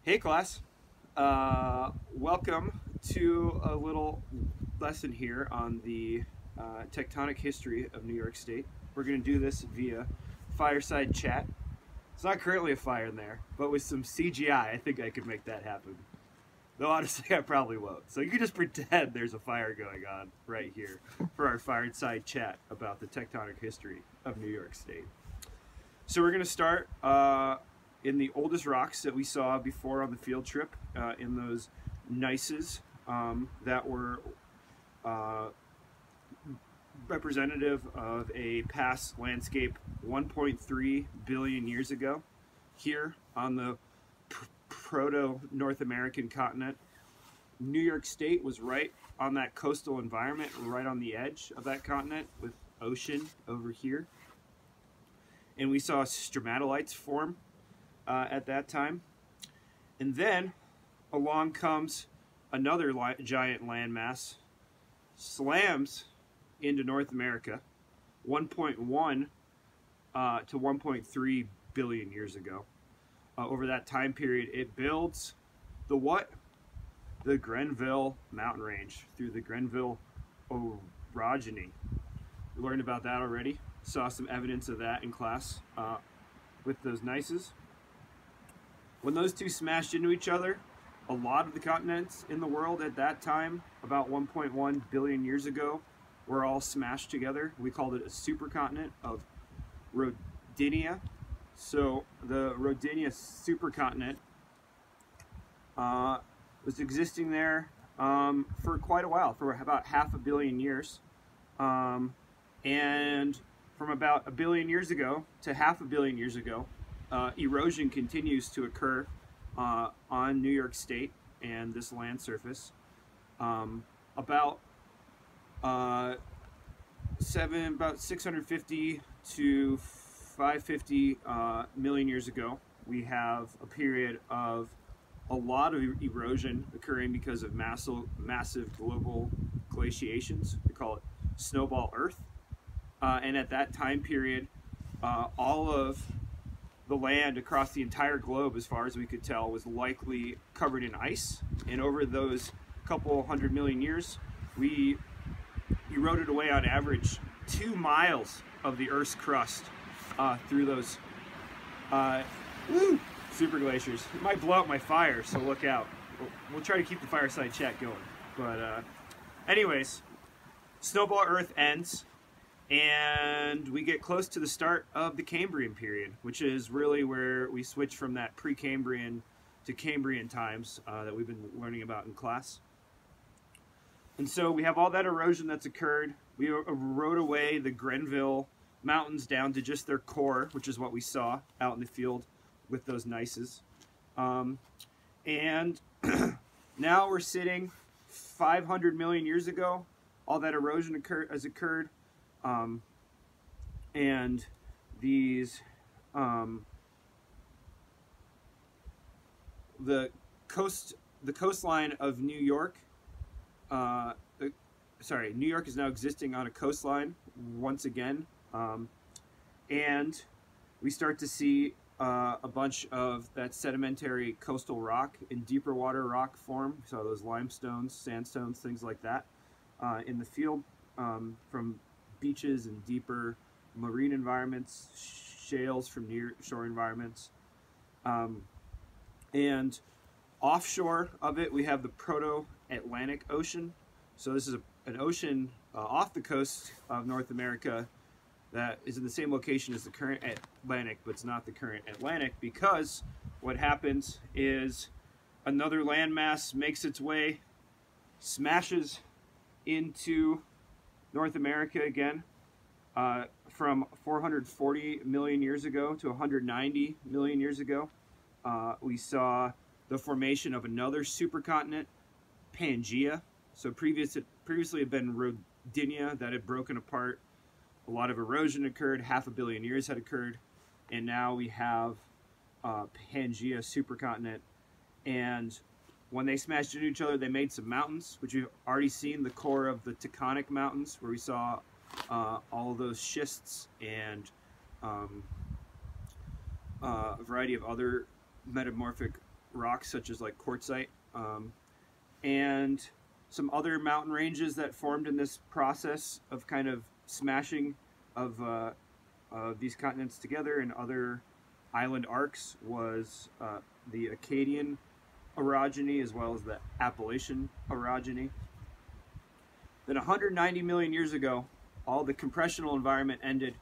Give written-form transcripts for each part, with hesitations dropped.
Hey class, welcome to a little lesson here on the tectonic history of New York State. We're going to do this via fireside chat. It's not currently a fire in there, but with some CGI, I think I could make that happen. Though honestly, I probably won't. So you can just pretend there's a fire going on right here for our fireside chat about the tectonic history of New York State. So we're going to start in the oldest rocks that we saw before on the field trip, in those gneisses that were representative of a past landscape 1.3 billion years ago here on the proto-North American continent. New York State was right on that coastal environment, right on the edge of that continent with ocean over here. And we saw stromatolites form at that time. And then along comes another giant landmass, slams into North America 1.1 to 1.3 billion years ago. Over that time period, it builds the what? The Grenville mountain range through the Grenville orogeny. We learned about that already. Saw some evidence of that in class with those gneisses. When those two smashed into each other, a lot of the continents in the world at that time, about 1.1 billion years ago, were all smashed together. We called it a supercontinent of Rodinia. So the Rodinia supercontinent was existing there for quite a while, for about 500 million years. And from about 1 billion years ago to 500 million years ago, erosion continues to occur on New York State and this land surface. About 650 to 550 million years ago, we have a period of a lot of erosion occurring because of massive global glaciations. We call it snowball Earth. And at that time period, all of the land across the entire globe, as far as we could tell, was likely covered in ice. And over those couple 100 million years, we eroded away on average 2 miles of the Earth's crust through those super glaciers. It might blow out my fire, so look out. We'll try to keep the fireside chat going. But anyways, snowball Earth ends, and we get close to the start of the Cambrian period, which is really where we switch from that Precambrian to Cambrian times that we've been learning about in class. And so we have all that erosion that's occurred. We erode away the Grenville mountains down to just their core, which is what we saw out in the field with those gneisses. And now we're sitting 500 million years ago. All that erosion has occurred. And these the coastline of New York. New York is now existing on a coastline once again, and we start to see a bunch of that sedimentary coastal rock in deeper water rock form. So those limestones, sandstones, things like that in the field from beaches and deeper marine environments, shales from near shore environments, and offshore of it we have the Proto-Atlantic Ocean. So this is an ocean off the coast of North America that is in the same location as the current Atlantic, but it's not the current Atlantic, because what happens is another landmass makes its way, smashes into North America again, from 440 million years ago to 190 million years ago. We saw the formation of another supercontinent, Pangaea. So previously had been Rodinia that had broken apart. A lot of erosion occurred, 500 million years had occurred, and now we have Pangaea supercontinent. And when they smashed into each other, they made some mountains, which we've already seen, the core of the Tectonic mountains, where we saw all of those schists and a variety of other metamorphic rocks such as like quartzite, and some other mountain ranges that formed in this process of kind of smashing of these continents together, and other island arcs was the Acadian orogeny as well as the Appalachian orogeny. Then 190 million years ago, all the compressional environment ended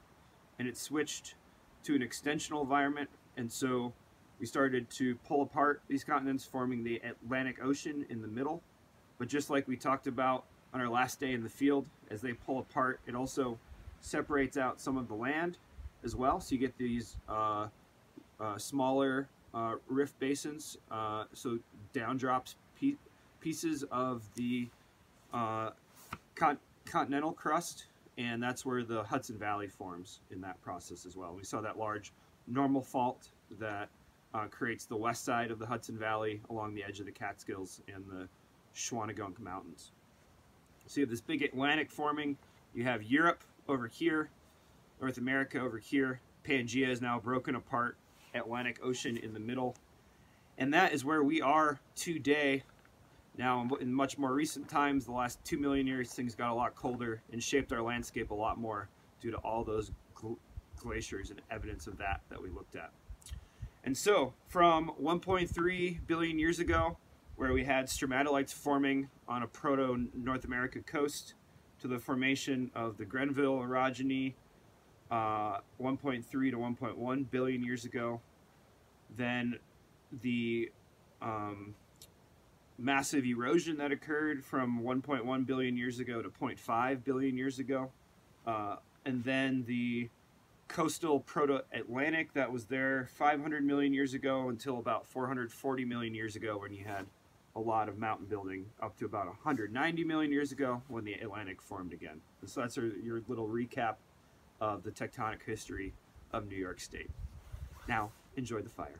and it switched to an extensional environment, and so we started to pull apart these continents, forming the Atlantic Ocean in the middle. But just like we talked about on our last day in the field, as they pull apart, it also separates out some of the land as well. So you get these smaller rift basins, so downdrops pieces of the continental crust, and that's where the Hudson Valley forms in that process as well. We saw that large normal fault that creates the west side of the Hudson Valley along the edge of the Catskills and the Schwanegunk Mountains. So you have this big Atlantic forming. You have Europe over here, North America over here. Pangea is now broken apart, Atlantic Ocean in the middle. And that is where we are today. Now, in much more recent times, the last 2 million years, things got a lot colder and shaped our landscape a lot more due to all those glaciers and evidence of that we looked at. And so, from 1.3 billion years ago, where we had stromatolites forming on a proto-North America coast, to the formation of the Grenville orogeny 1.3 to 1.1 billion years ago, then the massive erosion that occurred from 1.1 billion years ago to 0.5 billion years ago, and then the coastal proto-Atlantic that was there 500 million years ago until about 440 million years ago, when you had a lot of mountain building, up to about 190 million years ago when the Atlantic formed again. And so that's your little recap of the tectonic history of New York State. Now, enjoy the fire.